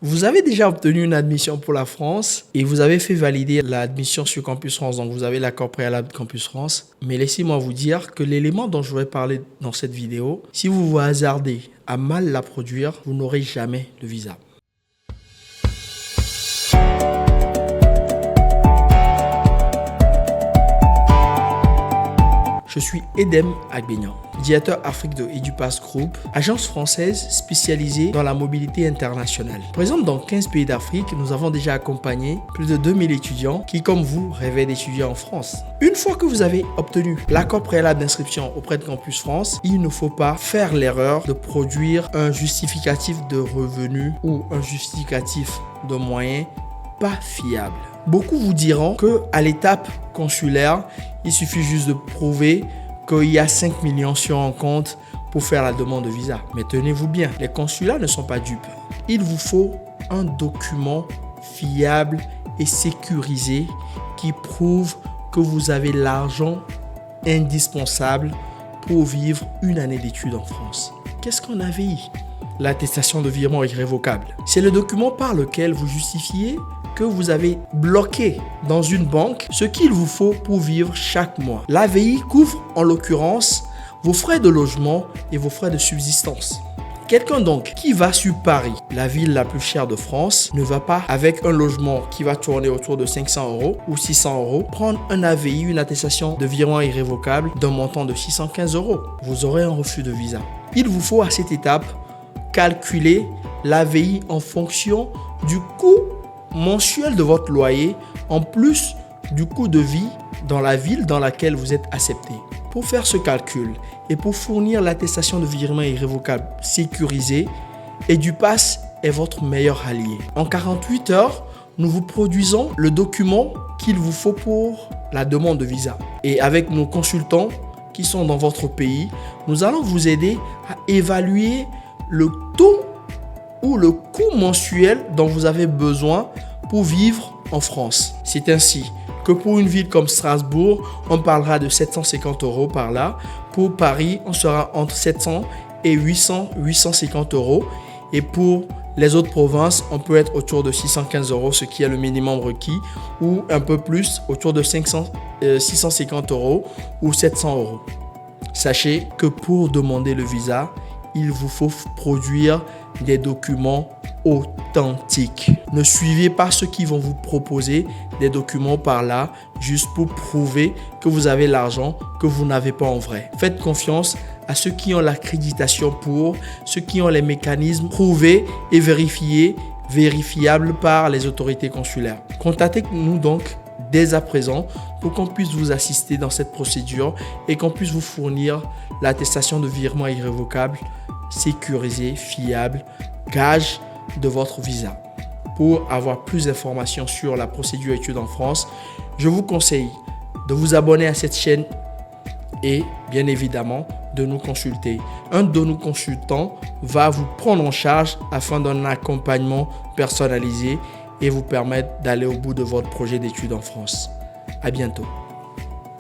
Vous avez déjà obtenu une admission pour la France et vous avez fait valider l'admission sur Campus France, donc vous avez l'accord préalable de Campus France. Mais laissez-moi vous dire que l'élément dont je voudrais parler dans cette vidéo, si vous vous hasardez à mal la produire, vous n'aurez jamais le visa. Je suis Edem Agbenyan, médiateur Afrique de Edupass Group, agence française spécialisée dans la mobilité internationale. Présente dans 15 pays d'Afrique, nous avons déjà accompagné plus de 2000 étudiants qui, comme vous, rêvaient d'étudier en France. Une fois que vous avez obtenu l'accord préalable d'inscription auprès de Campus France, il ne faut pas faire l'erreur de produire un justificatif de revenu ou un justificatif de moyens pas fiable. Beaucoup vous diront qu'à l'étape consulaire, il suffit juste de prouver qu'il y a 5 millions sur un compte pour faire la demande de visa. Mais tenez-vous bien, les consulats ne sont pas dupes. Il vous faut un document fiable et sécurisé qui prouve que vous avez l'argent indispensable pour vivre une année d'études en France. Qu'est-ce qu'un AVI? L'attestation de virement irrévocable. C'est le document par lequel vous justifiez que vous avez bloqué dans une banque ce qu'il vous faut pour vivre chaque mois. L'AVI couvre en l'occurrence vos frais de logement et vos frais de subsistance. Quelqu'un donc qui va sur Paris, la ville la plus chère de France, ne va pas avec un logement qui va tourner autour de 500 € ou 600 € prendre un AVI, une attestation de virement irrévocable d'un montant de 615 €. Vous aurez un refus de visa. Il vous faut à cette étape calculer l'AVI en fonction du coût mensuel de votre loyer en plus du coût de vie dans la ville dans laquelle vous êtes accepté. Pour faire ce calcul et pour fournir l'attestation de virement irrévocable sécurisée, Edupass est votre meilleur allié. En 48 heures, nous vous produisons le document qu'il vous faut pour la demande de visa. Et avec nos consultants qui sont dans votre pays, nous allons vous aider à évaluer le taux ou le coût mensuel dont vous avez besoin pour vivre en France. C'est ainsi que pour une ville comme Strasbourg, on parlera de 750 € par là. Pour Paris, on sera entre 700 et 850 €. Et pour les autres provinces, on peut être autour de 615 €, ce qui est le minimum requis, ou un peu plus, autour de 650 € ou 700 €. Sachez que pour demander le visa, il vous faut produire des documents authentiques. Ne suivez pas ceux qui vont vous proposer des documents par là juste pour prouver que vous avez l'argent que vous n'avez pas en vrai. Faites confiance à ceux qui ont l'accréditation pour, ceux qui ont les mécanismes prouvés et vérifiables par les autorités consulaires. Contactez-nous donc dès à présent pour qu'on puisse vous assister dans cette procédure et qu'on puisse vous fournir l'attestation de virement irrévocable sécurisé, fiable, gage de votre visa. Pour avoir plus d'informations sur la procédure études en France, je vous conseille de vous abonner à cette chaîne et bien évidemment de nous consulter. Un de nos consultants va vous prendre en charge afin d'un accompagnement personnalisé et vous permettre d'aller au bout de votre projet d'études en France. À bientôt.